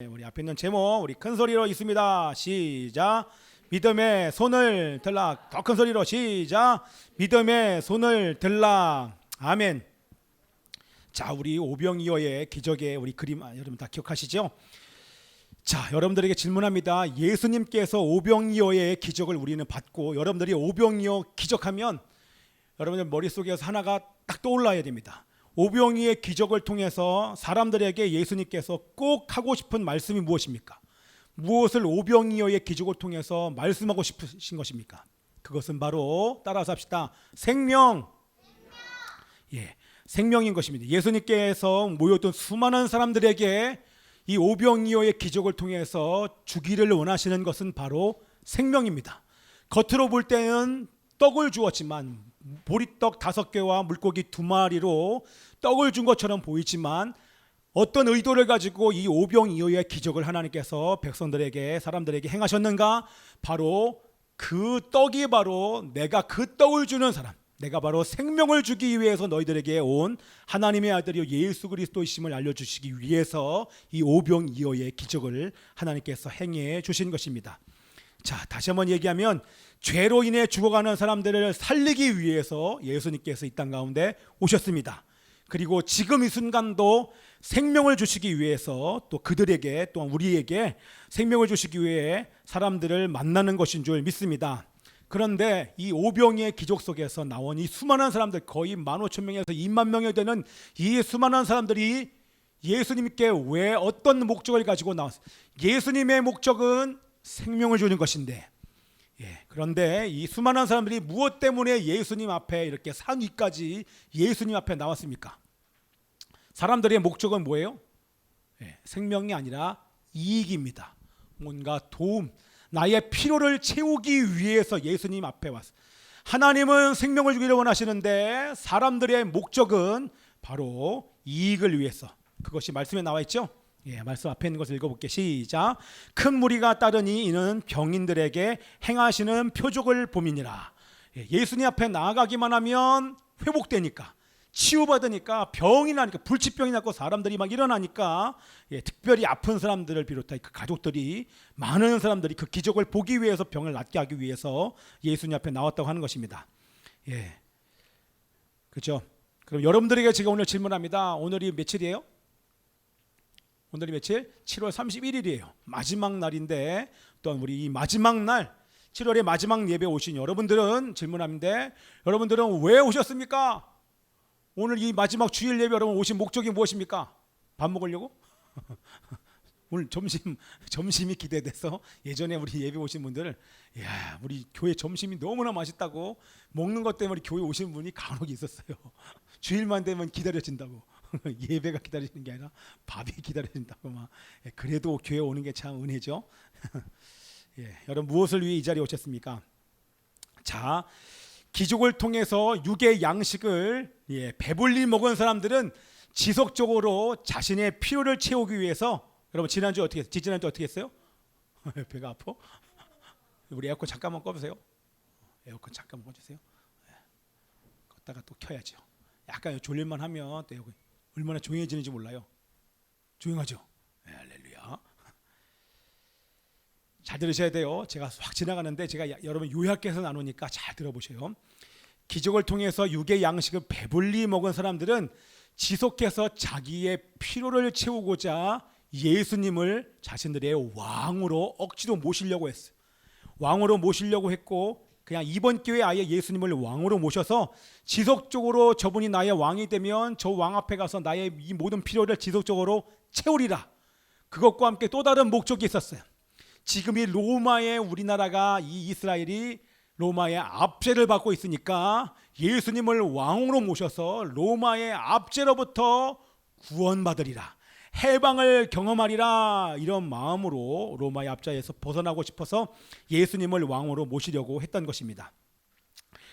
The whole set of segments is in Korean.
우리 앞에 있는 제목 우리 큰 소리로 있습니다. 시작. 믿음의 손을 들라. 더 큰 소리로 시작. 믿음의 손을 들라. 아멘. 자, 우리 오병이어의 기적의 우리 그림 여러분 다 기억하시죠? 자, 여러분들에게 질문합니다. 예수님께서 오병이어의 기적을 우리는 받고 여러분들이 오병이어 기적하면 여러분들 머릿속에서 하나가 딱 떠올라야 됩니다. 오병이어의 기적을 통해서 사람들에게 예수님께서 꼭 하고 싶은 말씀이 무엇입니까? 무엇을 오병이어의 기적을 통해서 말씀하고 싶으신 것입니까? 그것은 바로 따라서 합시다. 생명. 예, 생명인 것입니다. 예수님께서 모였던 수많은 사람들에게 이 오병이어의 기적을 통해서 주기를 원하시는 것은 바로 생명입니다. 겉으로 볼 때는 떡을 주었지만 보리떡 5개와 물고기 2마리로 떡을 준 것처럼 보이지만 어떤 의도를 가지고 이 오병이어의 기적을 하나님께서 백성들에게 사람들에게 행하셨는가? 바로 그 떡이 바로 내가 그 떡을 주는 사람, 내가 바로 생명을 주기 위해서 너희들에게 온 하나님의 아들이요 예수 그리스도이심을 알려주시기 위해서 이 오병이어의 기적을 하나님께서 행해 주신 것입니다. 자, 다시 한번 얘기하면 죄로 인해 죽어가는 사람들을 살리기 위해서 예수님께서 이 땅 가운데 오셨습니다. 그리고 지금 이 순간도 생명을 주시기 위해서 또 그들에게 또한 우리에게 생명을 주시기 위해 사람들을 만나는 것인 줄 믿습니다. 그런데 이 오병이의 기적 속에서 나온 이 수많은 사람들, 거의 15,000명에서 2만 명이 되는 이 수많은 사람들이 예수님께 왜 어떤 목적을 가지고 나왔어요? 예수님의 목적은 생명을 주는 것인데, 그런데 이 수많은 사람들이 무엇 때문에 예수님 앞에 이렇게 산 위까지 예수님 앞에 나왔습니까? 사람들의 목적은 뭐예요? 생명이 아니라 이익입니다. 뭔가 도움, 나의 필요를 채우기 위해서 예수님 앞에 왔어요. 하나님은 생명을 주기를 원하시는데 사람들의 목적은 바로 이익을 위해서. 그것이 말씀에 나와 있죠? 말씀 앞에 있는 것을 읽어볼게요. 시작. 큰 무리가 따르니 이는 병인들에게 행하시는 표적을 봄이니라. 예수님 앞에 나아가기만 하면 회복되니까, 치유받으니까, 병이 나니까, 불치병이 났고 사람들이 막 일어나니까, 특별히 아픈 사람들을 비롯해 그 가족들이, 많은 사람들이 그 기적을 보기 위해서, 병을 낫게 하기 위해서 예수님 앞에 나왔다고 하는 것입니다. 그렇죠? 그럼 여러분들에게 제가 오늘 질문합니다. 오늘이 며칠이에요? 오늘이 며칠? 7월 31일이에요. 마지막 날인데, 또한 우리 이 마지막 날 7월의 마지막 예배 오신 여러분들은 질문하는데, 여러분들은 왜 오셨습니까? 오늘 이 마지막 주일 예배 여러분 오신 목적이 무엇입니까? 밥 먹으려고? 오늘 점심이 기대돼서 예전에 우리 예배 오신 분들, 야, 우리 교회 점심이 너무나 맛있다고 먹는 것 때문에 교회 오신 분이 간혹 있었어요. 주일만 되면 기다려진다고. 예배가 기다리는 게 아니라 밥이 기다려진다고 막. 그래도 교회 오는 게 참 은혜죠. 여러분 무엇을 위해 이 자리에 오셨습니까? 자, 기적을 통해서 육의 양식을 배불리 먹은 사람들은 지속적으로 자신의 필요를 채우기 위해서, 여러분 지난주 어떻게 했어요? 배가 아파? 우리 에어컨 잠깐만 꺼보세요. 에어컨 잠깐만 꺼주세요. 껐다가 또 켜야죠. 약간 졸릴만 하면 또 얼마나 조용해지는지 몰라요. 조용하죠? 할렐루야. 잘 들으셔야 돼요. 제가 확 지나가는데 제가 여러분 요약해서 나누니까 잘 들어보세요. 기적을 통해서 육의 양식을 배불리 먹은 사람들은 지속해서 자기의 필요를 채우고자 예수님을 자신들의 왕으로 억지로 모시려고 했어요. 왕으로 모시려고 했고, 그냥 이번 기회에 아예 예수님을 왕으로 모셔서 지속적으로 저분이 나의 왕이 되면 저 왕 앞에 가서 나의 이 모든 필요를 지속적으로 채우리라. 그것과 함께 또 다른 목적이 있었어요. 지금 이 로마의 우리나라가, 이 이스라엘이 로마의 압제를 받고 있으니까 예수님을 왕으로 모셔서 로마의 압제로부터 구원받으리라, 해방을 경험하리라, 이런 마음으로 로마의 압제에서 벗어나고 싶어서 예수님을 왕으로 모시려고 했던 것입니다.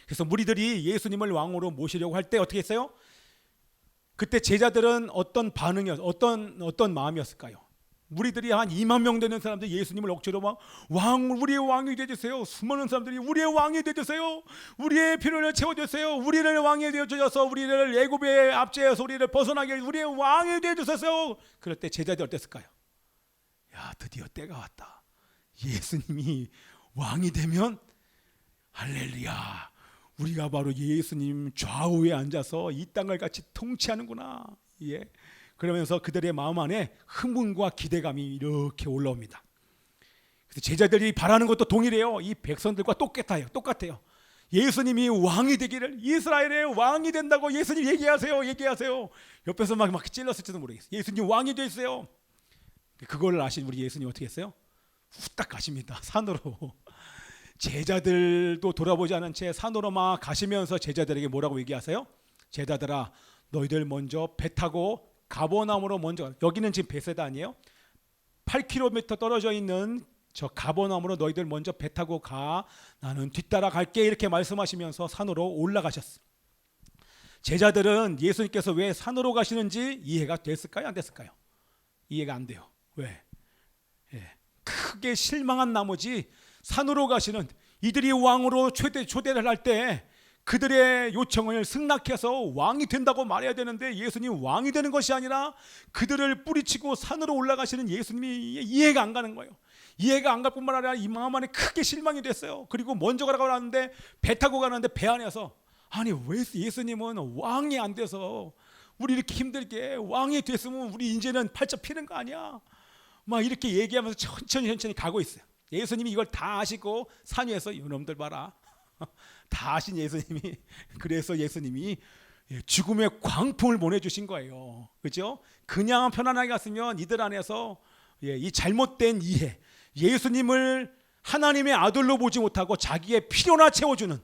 그래서 무리들이 예수님을 왕으로 모시려고 할 때 어떻게 했어요? 그때 제자들은 어떤 어떤 마음이었을까요? 무리들이 한 2만 명 되는 사람들이 예수님을 억지로 막 우리의 왕이 되주세요. 수많은 사람들이 우리의 왕이 되주세요. 우리의 필요를 채워주세요. 우리를 왕이 되어주셔서 우리를 애굽의 압제에서 우리를 벗어나게 우리의 왕이 되어주세요. 그럴 때 제자들이 어땠을까요? 드디어 때가 왔다. 예수님이 왕이 되면 할렐루야, 우리가 바로 예수님 좌우에 앉아서 이 땅을 같이 통치하는구나. 예. 그러면서 그들의 마음 안에 흥분과 기대감이 이렇게 올라옵니다. 그래서 제자들이 바라는 것도 동일해요. 이 백성들과 똑같아요. 예수님이 왕이 되기를, 이스라엘의 왕이 된다고 예수님 얘기하세요. 옆에서 막 찔렀을지도 모르겠어요. 예수님 왕이 됐어요. 그걸 아신 우리 예수님 어떻게 했어요? 후딱 가십니다. 산으로. 제자들도 돌아보지 않은 채 산으로 막 가시면서 제자들에게 뭐라고 얘기하세요? 제자들아, 너희들 먼저 배 타고 가버나움으로 먼저, 여기는 지금 베세다 아니에요? 8km 떨어져 있는 저 가버나움으로 너희들 먼저 배 타고 가, 나는 뒤따라 갈게, 이렇게 말씀하시면서 산으로 올라가셨어요. 제자들은 예수님께서 왜 산으로 가시는지 이해가 됐을까요? 안 됐을까요? 이해가 안 돼요. 왜? 크게 실망한 나머지 산으로 가시는, 이들이 왕으로 초대를 할 때 그들의 요청을 승낙해서 왕이 된다고 말해야 되는데 예수님 왕이 되는 것이 아니라 그들을 뿌리치고 산으로 올라가시는 예수님이 이해가 안 가는 거예요. 이해가 안 갈 뿐만 아니라 이 마음 안에 크게 실망이 됐어요. 그리고 먼저 가라고 하는데 배 타고 가는데 배 안에서, 아니 왜 예수님은 왕이 안 돼서 우리 이렇게 힘들게, 왕이 됐으면 우리 이제는 팔자 피는 거 아니야, 막 이렇게 얘기하면서 천천히 가고 있어요. 예수님이 이걸 다 아시고 산 위에서 이놈들 봐라, 다 아신 예수님이, 그래서 예수님이 죽음의 광풍을 보내주신 거예요. 그렇죠? 그냥 편안하게 갔으면 이들 안에서 이 잘못된 이해, 예수님을 하나님의 아들로 보지 못하고 자기의 필요나 채워주는,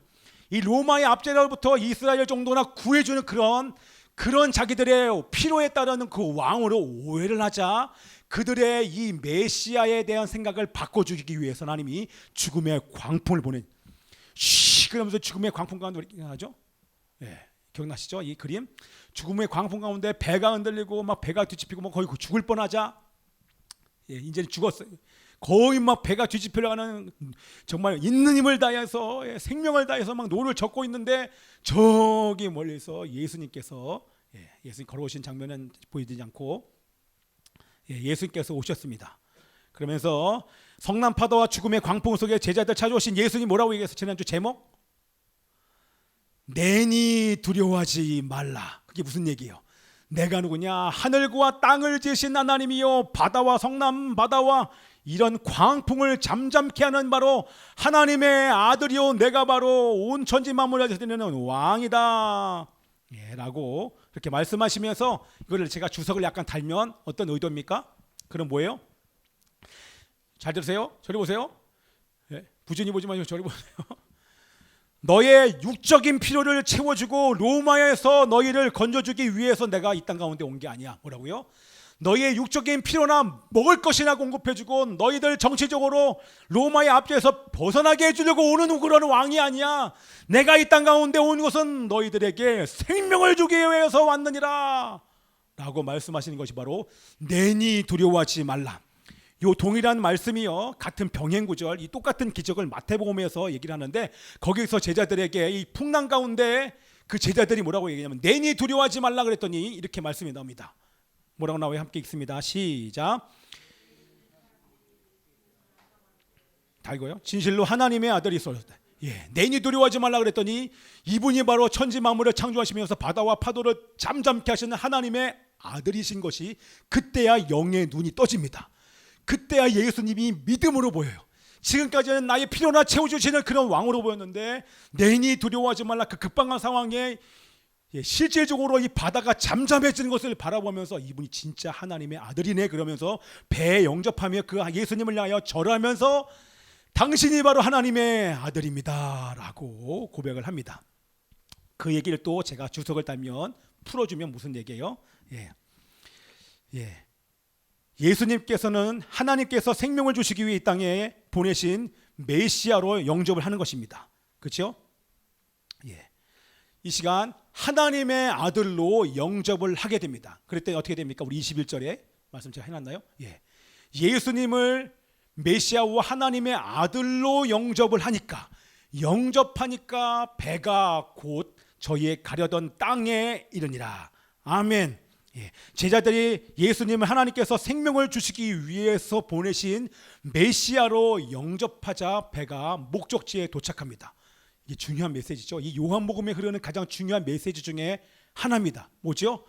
이 로마의 압제로부터 이스라엘 정도나 구해주는 그런 자기들의 필요에 따르는 그 왕으로 오해를 하자 그들의 이 메시아에 대한 생각을 바꿔주기 위해서 하나님이 죽음의 광풍을 보낸, 그러면서 죽음의 광풍 가운데 하죠. 기억나시죠? 이 그림, 죽음의 광풍 가운데 배가 흔들리고 막 배가 뒤집히고 뭐 거의 죽을 뻔하자, 이제 죽었어요. 거의 막 배가 뒤집혀가는, 정말 있는 힘을 다해서 생명을 다해서 막 노를 젓고 있는데 저기 멀리서 예수님께서, 예수님 걸어오신 장면은 보이지 않고 예수님께서 오셨습니다. 그러면서 성난 파도와 죽음의 광풍 속에 제자들 찾아오신 예수님 뭐라고 얘기했어요? 지난주 제목, 내니 두려워하지 말라. 그게 무슨 얘기예요? 내가 누구냐? 하늘과 땅을 지으신 하나님이요, 바다와 성남 바다와 이런 광풍을 잠잠케 하는 바로 하나님의 아들이요, 내가 바로 온 천지 만물을 다스리는 왕이다, 라고 그렇게 말씀하시면서, 이거를 제가 주석을 약간 달면 어떤 의도입니까? 그럼 뭐예요? 잘 들으세요. 저리 보세요. 부진히 보지 마시고 저리 보세요. 너의 육적인 필요를 채워주고 로마에서 너희를 건져주기 위해서 내가 이 땅 가운데 온 게 아니야. 뭐라고요? 너희의 육적인 필요나 먹을 것이나 공급해주고 너희들 정치적으로 로마의 압제에서 벗어나게 해주려고 오는 그런 왕이 아니야. 내가 이 땅 가운데 온 것은 너희들에게 생명을 주기 위해서 왔느니라 라고 말씀하시는 것이 바로 내니 두려워하지 말라. 요 동일한 말씀이요, 같은 병행 구절, 이 똑같은 기적을 마태복음에서 얘기를 하는데, 거기서 제자들에게 이 풍랑 가운데 그 제자들이 뭐라고 얘기하냐면 내니 두려워하지 말라 그랬더니 이렇게 말씀이 나옵니다. 뭐라고 나와요? 함께 읽습니다. 시작. 다 이거요. 진실로 하나님의 아들이 있었다. 내니 두려워하지 말라 그랬더니 이분이 바로 천지 만물을 창조하시면서 바다와 파도를 잠잠케 하시는 하나님의 아들이신 것이 그때야 영의 눈이 떠집니다. 그때야 예수님이 믿음으로 보여요. 지금까지는 나의 필요나 채워주시는 그런 왕으로 보였는데 내니 두려워하지 말라, 그 급박한 상황에 실질적으로 이 바다가 잠잠해지는 것을 바라보면서 이분이 진짜 하나님의 아들이네 그러면서 배에 영접하며 그 예수님을 향하여 절하면서 당신이 바로 하나님의 아들입니다 라고 고백을 합니다. 그 얘기를 또 제가 주석을 달면 풀어주면 무슨 얘기예요? 예수님께서는 하나님께서 생명을 주시기 위해 이 땅에 보내신 메시아로 영접을 하는 것입니다. 그렇죠? 이 시간 하나님의 아들로 영접을 하게 됩니다. 그랬더니 어떻게 됩니까? 우리 21절에 말씀 제가 해놨나요? 예수님을 메시아와 하나님의 아들로 영접을 하니까, 영접하니까 배가 곧 저희의 가려던 땅에 이르니라. 아멘. 제자들이 예수님을 하나님께서 생명을 주시기 위해서 보내신 메시아로 영접하자 배가 목적지에 도착합니다. 이게 중요한 메시지죠. 이 요한복음에 흐르는 가장 중요한 메시지 중에 하나입니다. 뭐죠?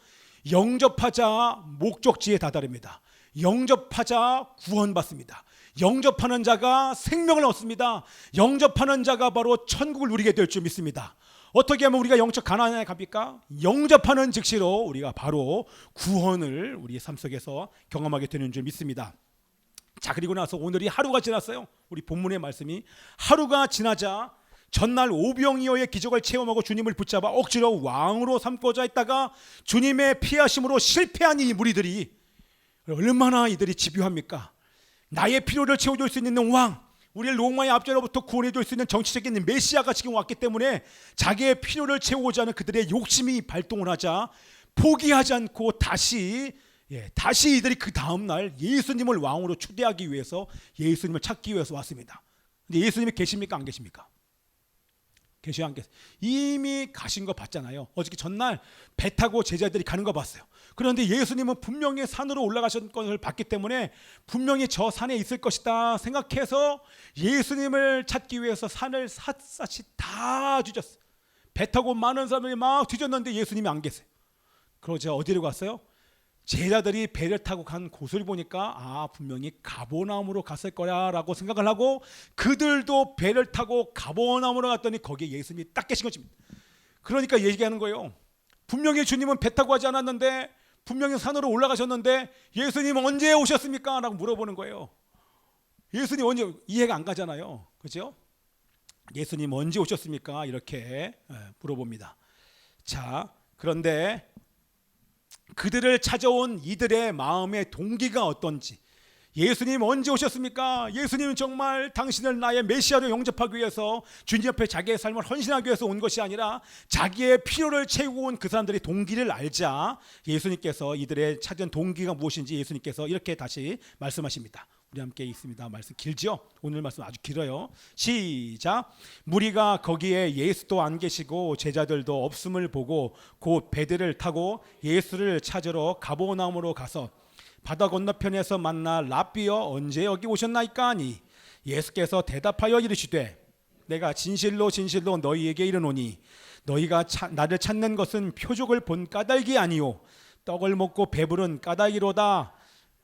영접하자 목적지에 다다릅니다. 영접하자 구원받습니다. 영접하는 자가 생명을 얻습니다. 영접하는 자가 바로 천국을 누리게 될 줄 믿습니다. 어떻게 하면 우리가 영적 가나안에 갑니까? 영접하는 즉시로 우리가 바로 구원을 우리의 삶 속에서 경험하게 되는 줄 믿습니다. 자, 그리고 나서 오늘이 하루가 지났어요. 우리 본문의 말씀이 하루가 지나자 전날 오병이어의 기적을 체험하고 주님을 붙잡아 억지로 왕으로 삼고자 했다가 주님의 피하심으로 실패한 이 무리들이 얼마나 이들이 집요합니까? 나의 필요를 채워줄 수 있는 왕, 우리를 로마의 압제로부터 구원해줄 수 있는 정치적인 메시아가 지금 왔기 때문에 자기의 필요를 채우고자 하는 그들의 욕심이 발동을 하자 포기하지 않고 다시 이들이 그 다음날 예수님을 왕으로 초대하기 위해서 예수님을 찾기 위해서 왔습니다. 근데 예수님이 계십니까? 안 계십니까? 계셔야 안 계세요? 이미 가신 거 봤잖아요. 어저께 전날 배 타고 제자들이 가는 거 봤어요. 그런데 예수님은 분명히 산으로 올라가신 것을 봤기 때문에 분명히 저 산에 있을 것이다 생각해서 예수님을 찾기 위해서 산을 샅샅이 다 뒤졌어요. 배 타고 많은 사람들이 막 뒤졌는데 예수님이 안 계세요. 그러자 어디로 갔어요? 제자들이 배를 타고 간 곳을 보니까 분명히 가버나움으로 갔을 거야라고 생각을 하고 그들도 배를 타고 가버나움으로 갔더니 거기에 예수님이 딱 계신 것입니다. 그러니까 얘기하는 거예요. 분명히 주님은 배 타고 하지 않았는데 분명히 산으로 올라가셨는데 예수님은 언제 오셨습니까? 라고 물어보는 거예요. 예수님 언제, 이해가 안 가잖아요. 그죠? 예수님 언제 오셨습니까? 이렇게 물어봅니다. 자, 그런데 그들을 찾아온 이들의 마음의 동기가 어떤지, 예수님 언제 오셨습니까? 예수님은 정말 당신을 나의 메시아로 영접하기 위해서 주님 앞에 자기의 삶을 헌신하기 위해서 온 것이 아니라 자기의 필요를 채우고 온 그 사람들의 동기를 알자 예수님께서 이들의 찾은 동기가 무엇인지 예수님께서 이렇게 다시 말씀하십니다. 우리 함께 있습니다. 말씀 길죠? 오늘 말씀 아주 길어요. 시작. 무리가 거기에 예수도 안 계시고 제자들도 없음을 보고 곧 배들을 타고 예수를 찾으러 가버나움으로 가서 바다 건너편에서 만나 랍비여 언제 여기 오셨나이까 하니 예수께서 대답하여 이르시되 내가 진실로 진실로 너희에게 이르노니 너희가 나를 찾는 것은 표적을 본 까닭이 아니요 떡을 먹고 배부른 까닭이로다.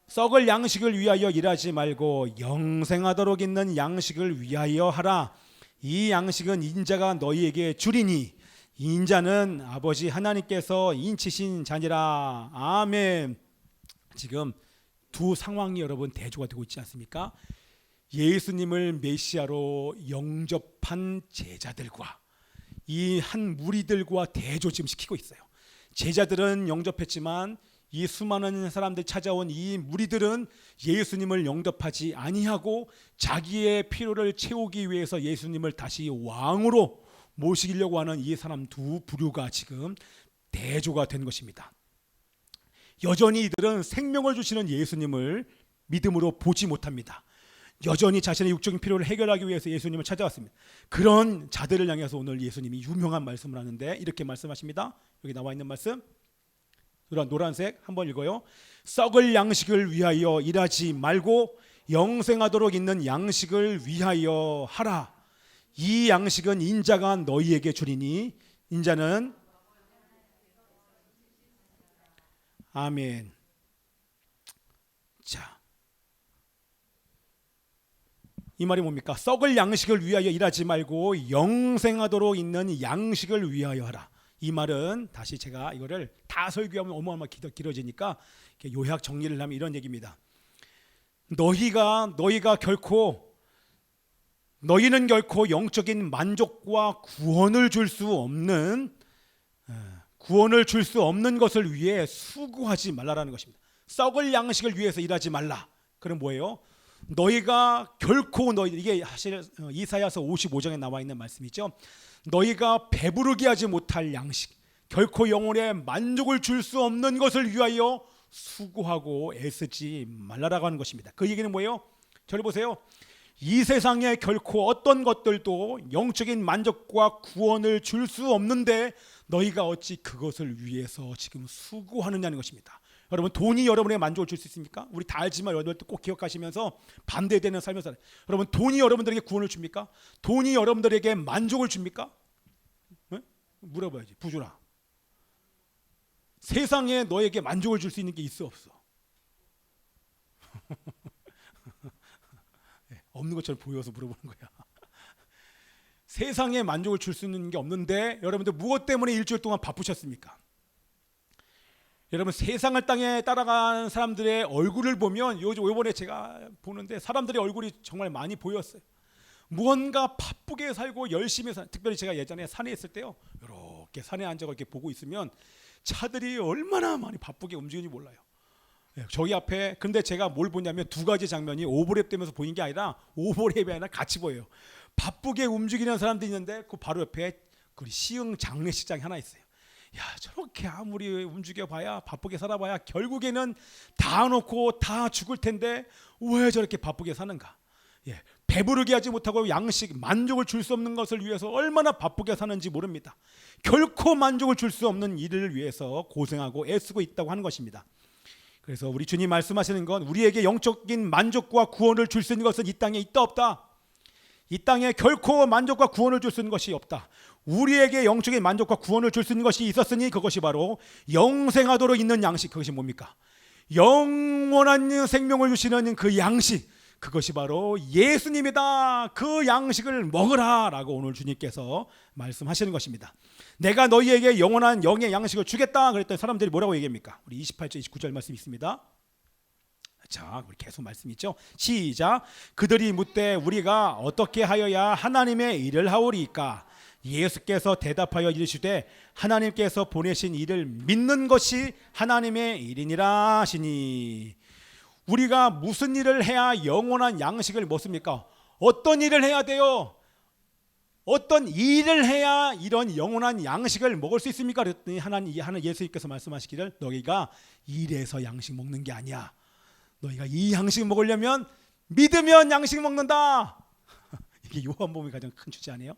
썩을 양식을 위하여 일하지 말고 영생하도록 있는 양식을 위하여 하라. 이 양식은 인자가 너희에게 주리니 인자는 아버지 하나님께서 인치신 자니라. 아멘. 지금 두 상황이 여러분 대조가 되고 있지 않습니까? 예수님을 메시아로 영접한 제자들과 이 한 무리들과 대조 지금 시키고 있어요. 제자들은 영접했지만 이 수많은 사람들 찾아온 이 무리들은 예수님을 영접하지 아니하고 자기의 필요를 채우기 위해서 예수님을 다시 왕으로 모시려고 하는 이 사람 두 부류가 지금 대조가 된 것입니다. 여전히 이들은 생명을 주시는 예수님을 믿음으로 보지 못합니다. 여전히 자신의 육적인 필요를 해결하기 위해서 예수님을 찾아왔습니다. 그런 자들을 향해서 오늘 예수님이 유명한 말씀을 하는데 이렇게 말씀하십니다. 여기 나와 있는 말씀 노란색 한번 읽어요. 썩을 양식을 위하여 일하지 말고 영생하도록 있는 양식을 위하여 하라. 이 양식은 인자가 너희에게 주리니 인자는 아멘. 자, 이 말이 뭡니까? 썩을 양식을 위하여 일하지 말고 영생하도록 있는 양식을 위하여 하라. 이 말은 다시 제가 이거를 다 설교하면 어마어마하게 길어지니까 요약 정리를 하면 이런 얘기입니다. 너희는 결코 영적인 만족과 구원을 줄 수 없는 것을 위해 수고하지 말라라는 것입니다. 썩을 양식을 위해서 일하지 말라. 그럼 뭐예요? 너희가 결코 이게 사실 이사야서 55장에 나와 있는 말씀이죠. 너희가 배부르게 하지 못할 양식, 결코 영혼에 만족을 줄 수 없는 것을 위하여 수고하고 애쓰지 말라라고 하는 것입니다. 그 얘기는 뭐예요? 저를 보세요. 이 세상에 결코 어떤 것들도 영적인 만족과 구원을 줄 수 없는데 너희가 어찌 그것을 위해서 지금 수고하느냐는 것입니다. 여러분, 돈이 여러분에게 만족을 줄 수 있습니까? 우리 다 알지만 여러분들 꼭 기억하시면서 반대되는 삶을 살아요. 여러분, 돈이 여러분들에게 구원을 줍니까? 돈이 여러분들에게 만족을 줍니까? 네? 물어봐야지. 부주라, 세상에 너에게 만족을 줄 수 있는 게 있어 없어? 없는 것처럼 보여서 물어보는 거야. 세상에 만족을 줄 수 있는 게 없는데 여러분들 무엇 때문에 일주일 동안 바쁘셨습니까? 여러분, 세상을 땅에 따라가는 사람들의 얼굴을 보면 요번에 제가 보는데 사람들의 얼굴이 정말 많이 보였어요. 무언가 바쁘게 살고 열심히 특별히 제가 예전에 산에 있을 때요, 이렇게 산에 앉아 이렇게 보고 있으면 차들이 얼마나 많이 바쁘게 움직이는지 몰라요. 저기 앞에, 근데 제가 뭘 보냐면 두 가지 장면이 오버랩 되면서 보이는 게 아니라 오버랩이 아니라 같이 보여요. 바쁘게 움직이는 사람들이 있는데 그 바로 옆에 그 시흥 장례식장이 하나 있어요. 야, 저렇게 아무리 움직여봐야, 바쁘게 살아봐야 결국에는 다 놓고 다 죽을 텐데 왜 저렇게 바쁘게 사는가? 배부르게 하지 못하고 양식, 만족을 줄 수 없는 것을 위해서 얼마나 바쁘게 사는지 모릅니다. 결코 만족을 줄 수 없는 일을 위해서 고생하고 애쓰고 있다고 하는 것입니다. 그래서 우리 주님 말씀하시는 건 우리에게 영적인 만족과 구원을 줄 수 있는 것은 이 땅에 있다 없다. 이 땅에 결코 만족과 구원을 줄 수 있는 것이 없다. 우리에게 영적인 만족과 구원을 줄 수 있는 것이 있었으니 그것이 바로 영생하도록 있는 양식. 그것이 뭡니까? 영원한 생명을 주시는 그 양식, 그것이 바로 예수님이다. 그 양식을 먹으라 라고 오늘 주님께서 말씀하시는 것입니다. 내가 너희에게 영원한 영의 양식을 주겠다 그랬더니 사람들이 뭐라고 얘기합니까? 우리 28절 29절 말씀 있습니다. 자, 우리 계속 말씀 있죠. 시작. 그들이 묻되 우리가 어떻게 하여야 하나님의 일을 하오리까? 예수께서 대답하여 이르시되 하나님께서 보내신 일을 믿는 것이 하나님의 일이니라 하시니. 우리가 무슨 일을 해야 영원한 양식을 먹습니까? 어떤 일을 해야 돼요? 어떤 일을 해야 이런 영원한 양식을 먹을 수 있습니까? 그랬더니 하나님 예수님께서 말씀하시기를 너희가 일해서 양식 먹는 게 아니야. 너희가 이 양식 먹으려면 믿으면 양식 먹는다. 이게 요한복음의 가장 큰 주제 아니에요?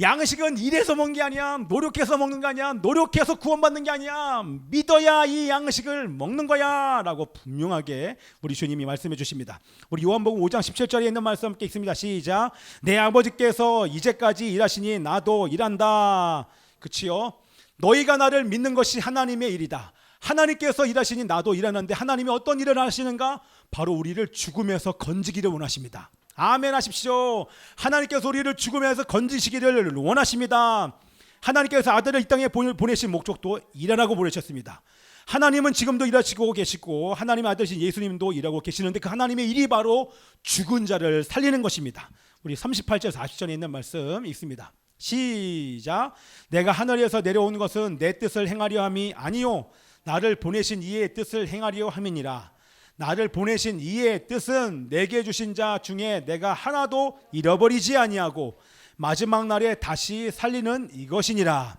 양식은 일해서 먹는 게 아니야. 노력해서 먹는 게 아니야. 노력해서 구원받는 게 아니야. 믿어야 이 양식을 먹는 거야 라고 분명하게 우리 주님이 말씀해 주십니다. 우리 요한복음 5장 17절에 있는 말씀 함께 읽습니다. 시작. 내 아버지께서 이제까지 일하시니 나도 일한다. 그치요? 너희가 나를 믿는 것이 하나님의 일이다. 하나님께서 일하시니 나도 일하는데 하나님이 어떤 일을 하시는가? 바로 우리를 죽음에서 건지기를 원하십니다. 아멘 하십시오. 하나님께서 우리를 죽음에서 건지시기를 원하십니다. 하나님께서 아들을 이 땅에 보내신 목적도 일하라고 보내셨습니다. 하나님은 지금도 일하시고 계시고 하나님의 아들이신 예수님도 일하고 계시는데 그 하나님의 일이 바로 죽은 자를 살리는 것입니다. 우리 38절 40절에 있는 말씀 읽습니다. 시작. 내가 하늘에서 내려온 것은 내 뜻을 행하려 함이 아니요 나를 보내신 이의 뜻을 행하려 함이니라. 나를 보내신 이의 뜻은 내게 주신 자 중에 내가 하나도 잃어버리지 아니하고 마지막 날에 다시 살리는 이것이니라.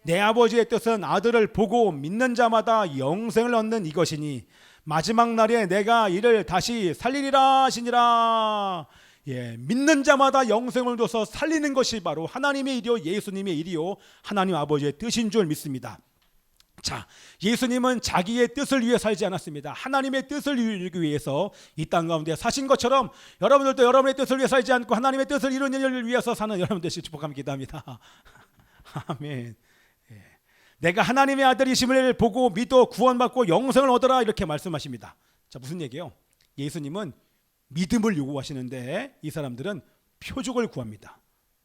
내 아버지의 뜻은 아들을 보고 믿는 자마다 영생을 얻는 이것이니 마지막 날에 내가 이를 다시 살리리라 하시니라. 믿는 자마다 영생을 줘서 살리는 것이 바로 하나님의 일이요 예수님의 일이요 하나님 아버지의 뜻인 줄 믿습니다. 자, 예수님은 자기의 뜻을 위해 살지 않았습니다. 하나님의 뜻을 이루기 위해서 이 땅 가운데 사신 것처럼 여러분들도 여러분의 뜻을 위해 살지 않고 하나님의 뜻을 이루는 일을 위해서 사는 여러분 되시길 축복하며 기도합니다. 아멘. 내가 하나님의 아들이심을 보고 믿어 구원받고 영생을 얻어라 이렇게 말씀하십니다. 자, 무슨 얘기예요? 예수님은 믿음을 요구하시는데 이 사람들은 표적을 구합니다.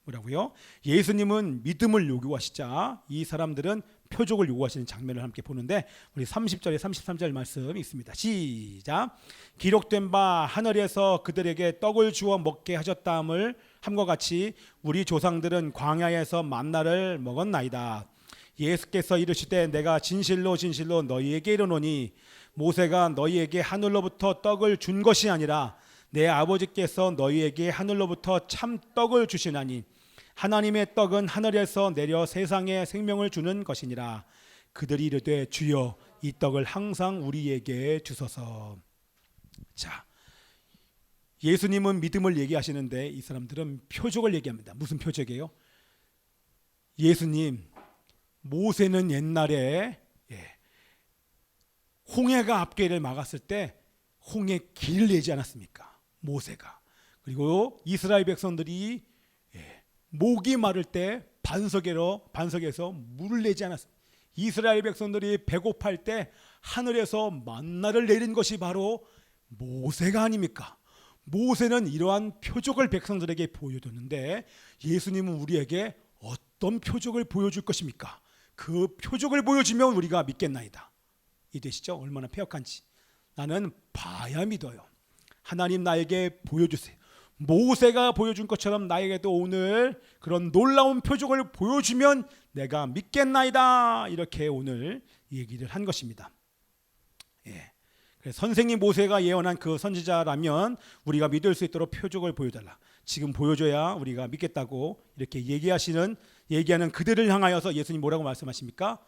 뭐라고요? 예수님은 믿음을 요구하시자 이 사람들은 표적을 요구하시는 장면을 함께 보는데 우리 30절에 33절 말씀 있습니다. 시작. 기록된 바 하늘에서 그들에게 떡을 주어 먹게 하셨다함을 함과 같이 우리 조상들은 광야에서 만나를 먹었나이다. 예수께서 이르시되 내가 진실로 진실로 너희에게 이르노니 모세가 너희에게 하늘로부터 떡을 준 것이 아니라 내 아버지께서 너희에게 하늘로부터 참 떡을 주시나니 하나님의 떡은 하늘에서 내려 세상에 생명을 주는 것이니라. 그들이 이르되 주여 이 떡을 항상 우리에게 주소서. 자, 예수님은 믿음을 얘기하시는데 이 사람들은 표적을 얘기합니다. 무슨 표적이에요? 예수님 모세는 옛날에 홍해가 앞길을 막았을 때 홍해 길을 내지 않았습니까? 모세가. 그리고 이스라엘 백성들이 목이 마를 때 반석에서 물을 내지 않았습니다. 이스라엘 백성들이 배고플 때 하늘에서 만나를 내린 것이 바로 모세가 아닙니까? 모세는 이러한 표적을 백성들에게 보여줬는데 예수님은 우리에게 어떤 표적을 보여줄 것입니까? 그 표적을 보여주면 우리가 믿겠나이다. 이해되시죠? 얼마나 폐역한지. 나는 봐야 믿어요. 하나님 나에게 보여주세요. 모세가 보여준 것처럼 나에게도 오늘 그런 놀라운 표적을 보여주면 내가 믿겠나이다. 이렇게 오늘 얘기를 한 것입니다. 그래서 선생님 모세가 예언한 그 선지자라면 우리가 믿을 수 있도록 표적을 보여달라. 지금 보여줘야 우리가 믿겠다고 이렇게 얘기하는 그들을 향하여서 예수님 뭐라고 말씀하십니까?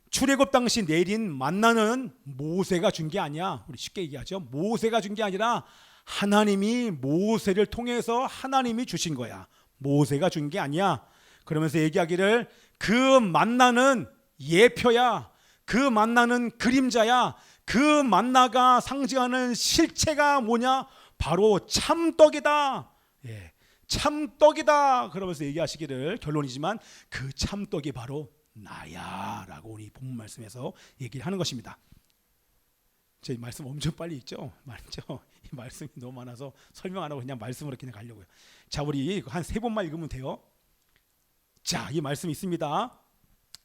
출애굽 당시 내린 만나는 모세가 준 게 아니야. 우리 쉽게 얘기하죠. 모세가 준 게 아니라 하나님이 모세를 통해서 하나님이 주신 거야. 모세가 준 게 아니야. 그러면서 얘기하기를 그 만나는 예표야. 그 만나는 그림자야. 그 만나가 상징하는 실체가 뭐냐? 바로 참떡이다. 참떡이다. 그러면서 얘기하시기를 결론이지만 그 참떡이 바로 나야 라고 우리 본문 말씀에서 얘기를 하는 것입니다. 제 말씀 엄청 빨리 읽죠? 맞죠? 이 말씀이 너무 많아서 설명 안 하고 그냥 말씀으로 그냥 가려고요. 자, 우리 한 3번만 읽으면 돼요. 자, 이 말씀이 있습니다.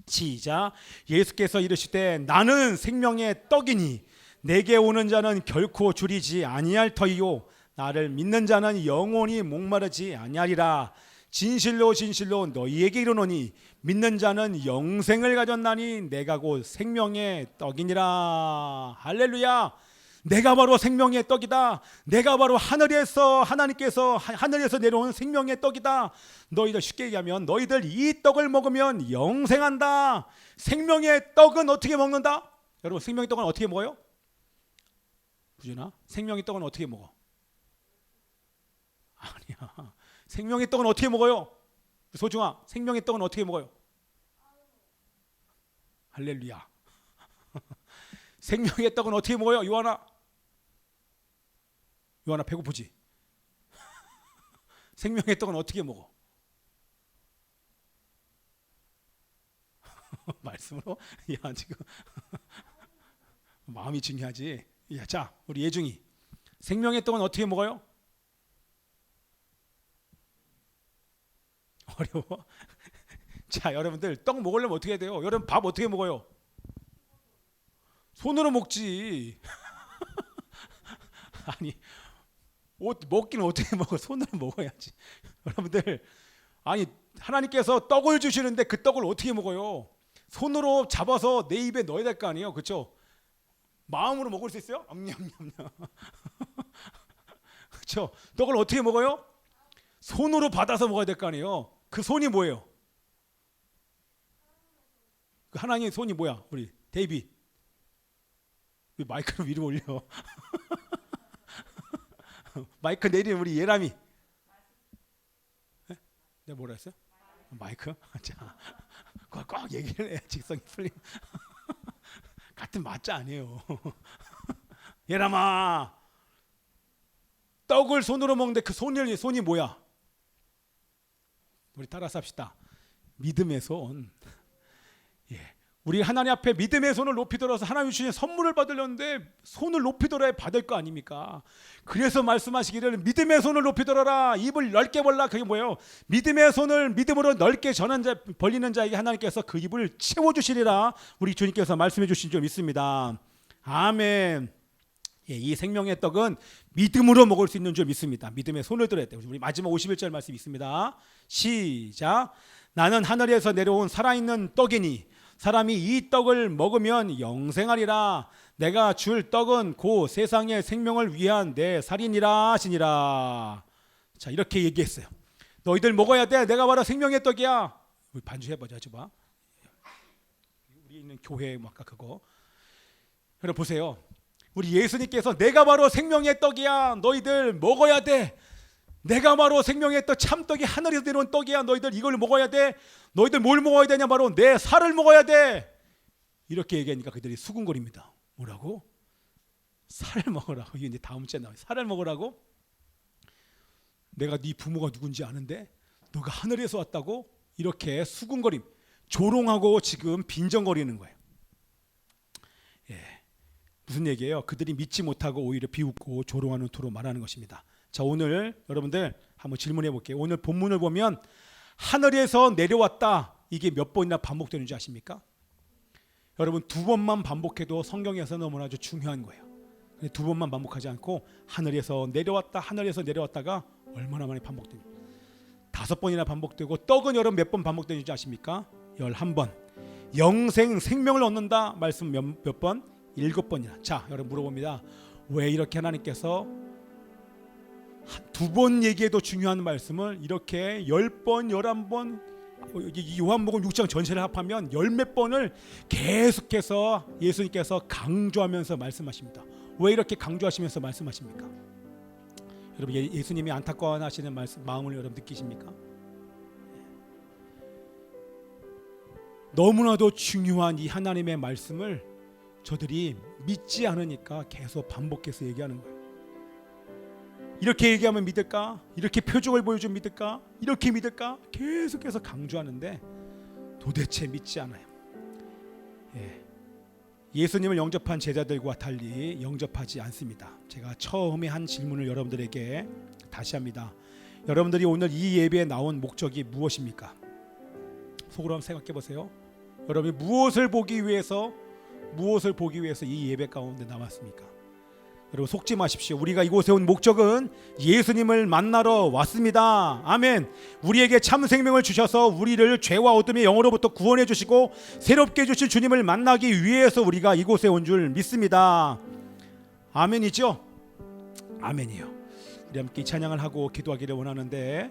시작. 예수께서 이르시되 나는 생명의 떡이니 내게 오는 자는 결코 줄이지 아니할 터이요 나를 믿는 자는 영원히 목마르지 아니하리라. 진실로 진실로 너희에게 이르노니 믿는 자는 영생을 가졌나니 내가 곧 생명의 떡이니라. 할렐루야. 내가 바로 생명의 떡이다. 내가 바로 하나님께서 내려온 생명의 떡이다. 너희들 쉽게 얘기하면 너희들 이 떡을 먹으면 영생한다. 생명의 떡은 어떻게 먹는다? 여러분 생명의 떡은 어떻게 먹어요? 부준아, 생명의 떡은 어떻게 먹어? 아니야. 생명의 떡은 어떻게 먹어요? 소중아, 생명의 떡은 어떻게 먹어요? 할렐루야. 생명의 떡은 어떻게 먹어요? 요한아 배고프지? 생명의 떡은 어떻게 먹어? 말씀으로? 야, 지금 마음이 중요하지. 야, 자, 우리 예중이 생명의 떡은 어떻게 먹어요? 어려워? 자, 여러분들 떡 먹으려면 어떻게 해야 돼요? 여러분 밥 어떻게 먹어요? 손으로 먹지. 아니, 먹기는 어떻게 먹어? 손으로 먹어야지. 여러분들, 아니 하나님께서 떡을 주시는데 그 떡을 어떻게 먹어요? 손으로 잡아서 내 입에 넣어야 될 거 아니에요, 그렇죠? 마음으로 먹을 수 있어요? 냠냠냠. 그렇죠? 떡을 어떻게 먹어요? 손으로 받아서 먹어야 될 거 아니에요. 그 손이 뭐예요? 그 하나님의 손이 뭐야? 우리 데이비. 왜 마이크를 위로 올려? 마이크 내리는 우리 예람이. 내가 뭐라 했어요? 마이크? 자, 꼭 얘기를 해. 직성이 풀림. 같은 맞자 아니에요. 예람아, 떡을 손으로 먹는데 그 손이 뭐야? 우리 따라서 합시다. 믿음의 손. 우리 하나님 앞에 믿음의 손을 높이 들어서 하나님 주신 선물을 받으려는데 손을 높이 들어야 받을 거 아닙니까? 그래서 말씀하시기를 믿음의 손을 높이 들어라. 입을 넓게 벌라. 그게 뭐예요? 믿음의 손을 믿음으로 넓게 벌리는 자에게 하나님께서 그 입을 채워주시리라. 우리 주님께서 말씀해 주신 줄 믿습니다. 아멘. 이 생명의 떡은 믿음으로 먹을 수 있는 줄 믿습니다. 믿음의 손을 들어야 돼요. 우리 마지막 51절 말씀 있습니다. 시작. 나는 하늘에서 내려온 살아있는 떡이니 사람이 이 떡을 먹으면 영생하리라. 내가 줄 떡은 곧 세상의 생명을 위한 내 살이니라 하시니라. 자, 이렇게 얘기했어요. 너희들 먹어야 돼. 내가 바로 생명의 떡이야. 우리 반주해보자. 봐. 우리 있는 교회 아까 그거. 여러분 보세요. 우리 예수님께서 내가 바로 생명의 떡이야. 너희들 먹어야 돼. 내가 바로 생명의 떡 참떡이 하늘에서 내려온 떡이야. 너희들 이걸 먹어야 돼. 너희들 뭘 먹어야 되냐? 바로 내 살을 먹어야 돼. 이렇게 얘기하니까 그들이 수군거립니다. 뭐라고? 살을 먹으라고. 이게 이제 다음 주에 나와요. 살을 먹으라고? 내가 네 부모가 누군지 아는데 너가 하늘에서 왔다고? 이렇게 수군거림, 조롱하고 지금 빈정거리는 거예요. 예, 무슨 얘기예요? 그들이 믿지 못하고 오히려 비웃고 조롱하는 투로 말하는 것입니다. 자, 오늘 여러분들 한번 질문해 볼게요. 오늘 본문을 보면 하늘에서 내려왔다, 이게 몇 번이나 반복되는지 아십니까? 여러분, 두 번만 반복해도 성경에서 너무나 아주 중요한 거예요. 두 번만 반복하지 않고 하늘에서 내려왔다, 하늘에서 내려왔다가 얼마나 많이 반복됩니까? 5번이나 반복되고, 떡은 여러분 몇 번 반복되는지 아십니까? 11번. 영생, 생명을 얻는다 말씀 몇 번? 7번이나. 자, 여러분 물어봅니다. 왜 이렇게 하나님께서 2번 얘기해도 중요한 말씀을 이렇게 10번, 11번, 요한복음 6장 전체를 합하면 10몇 번을 계속해서 예수님께서 강조하면서 말씀하십니다. 왜 이렇게 강조하시면서 말씀하십니까? 여러분, 예수님이 안타까워하시는 마음을 여러분 느끼십니까? 너무나도 중요한 이 하나님의 말씀을 저들이 믿지 않으니까 계속 반복해서 얘기하는 거예요. 이렇게 얘기하면 믿을까? 이렇게 표적을 보여주면 믿을까? 이렇게 믿을까? 계속해서 강조하는데 도대체 믿지 않아요. 예수님을 영접한 제자들과 달리 영접하지 않습니다. 제가 처음에 한 질문을 여러분들에게 다시 합니다. 여러분들이 오늘 이 예배에 나온 목적이 무엇입니까? 속으로 한번 생각해 보세요. 여러분이 무엇을 보기 위해서 이 예배 가운데 나왔습니까? 여러분, 속지 마십시오. 우리가 이곳에 온 목적은 예수님을 만나러 왔습니다. 아멘. 우리에게 참 생명을 주셔서 우리를 죄와 어둠의 영으로부터 구원해 주시고 새롭게 주신 주님을 만나기 위해서 우리가 이곳에 온 줄 믿습니다. 아멘이죠? 아멘이요. 우리 함께 찬양을 하고 기도하기를 원하는데,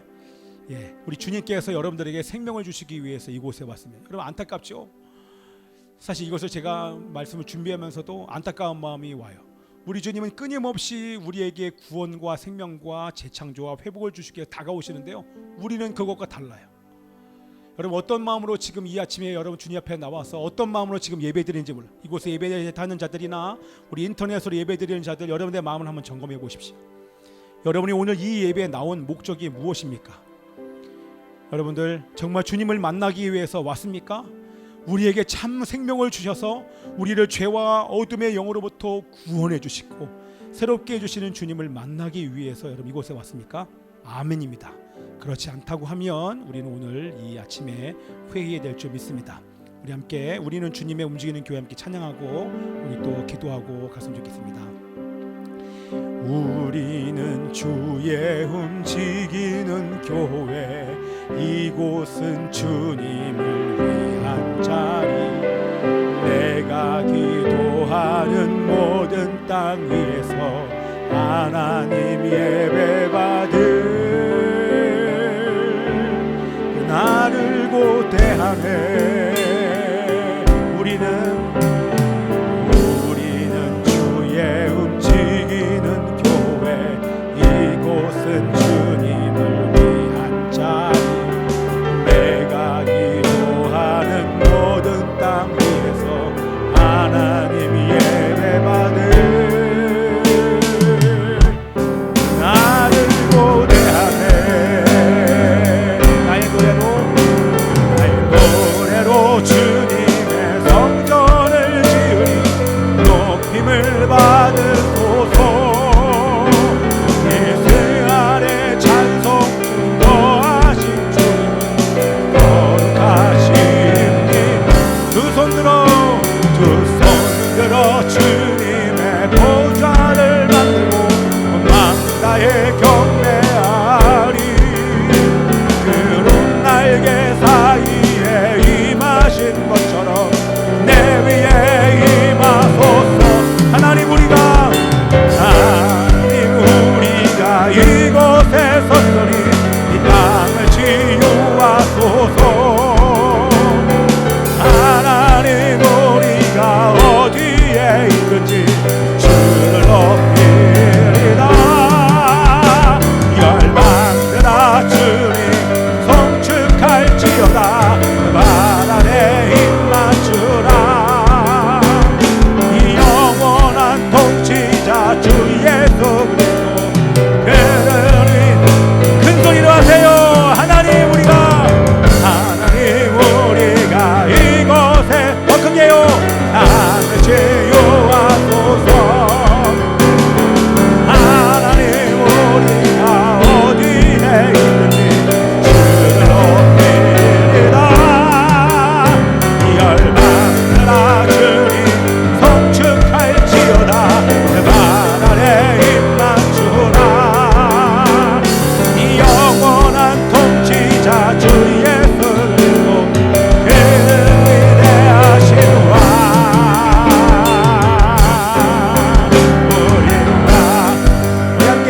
우리 주님께서 여러분들에게 생명을 주시기 위해서 이곳에 왔습니다. 여러분, 안타깝죠? 사실 이것을 제가 말씀을 준비하면서도 안타까운 마음이 와요. 우리 주님은 끊임없이 우리에게 구원과 생명과 재창조와 회복을 주시기에 다가오시는데요, 우리는 그것과 달라요. 여러분, 어떤 마음으로 지금 이 아침에 여러분 주님 앞에 나와서 어떤 마음으로 지금 예배드리는지 몰라요. 이곳에 예배하는 자들이나 우리 인터넷으로 예배드리는 자들, 여러분의 마음을 한번 점검해 보십시오. 여러분이 오늘 이 예배에 나온 목적이 무엇입니까? 여러분들 정말 주님을 만나기 위해서 왔습니까? 우리에게 참 생명을 주셔서 우리를 죄와 어둠의 영으로부터 구원해 주시고 새롭게 해주시는 주님을 만나기 위해서 여러분 이곳에 왔습니까? 아멘입니다. 그렇지 않다고 하면 우리는 오늘 이 아침에 회의해야 될 줄 믿습니다. 우리 함께, 우리는 주님의 움직이는 교회 함께 찬양하고 우리 또 기도하고 갔으면 좋겠습니다. 우리는 주의 움직이는 교회, 이곳은 주님을 위한 자리, 내가 기도하는 모든 땅 위에서 하나님 예배받을 나를 고대하네. 우리는 주의 움직이는 교회, 이곳은 주님을 위한 자리, 내가 기도하는 모든 땅 위에서 하나님 예배받을 나를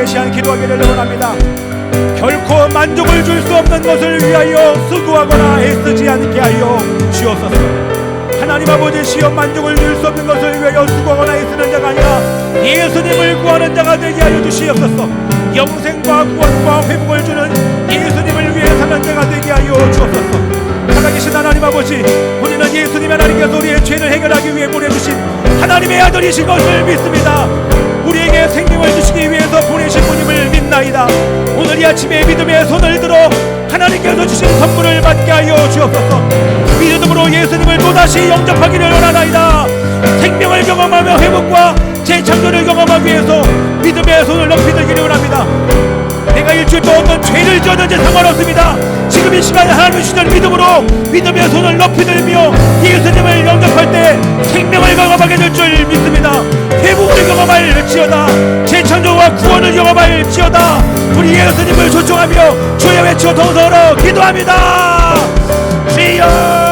시간 기도하기를 원합니다. 결코 만족을 줄 수 없는 것을 위하여 수고하거나 애쓰지 않게 하여 주옵소서. 하나님 아버지, 시험 만족을 줄 수 없는 것을 위하여 수고하거나 애쓰는 자가 아니라 예수님을 구하는 자가 되게 하여 주시옵소서. 영생과 구원과 회복을 주는 예수님을 위해 사는 자가 되게 하여 주옵소서. 살아계신 하나님 아버지, 우리는 예수님 하나님께서 우리의 죄를 해결하기 위해 보내주신 하나님의 아들이신 것을 믿습니다. 우리에게 생명을 주시기 위해서 보내신 분임을 믿나이다. 오늘 이 아침에 믿음의 손을 들어 하나님께서 주신 선물을 받게 하여 주옵소서. 믿음으로 예수님을 또다시 영접하기를 원하나이다. 생명을 경험하며 회복과 재창조를 경험하기 위해서 믿음의 손을 높이 들기를 원합니다. 내가 일주일 동안 어떤 죄를 지었는지 상관없습니다. 지금 이 시간에 하나님 주시는 믿음으로 믿음의 손을 높이 들며 예수님을 영접할 때 생명을 경험하게 될 줄 믿습니다. 회복을 경험할지어다. 재창조와 구원을 경험할지어다. 우리 예수님을 초청하며 주여 외쳐 동서로 기도합니다. 주여.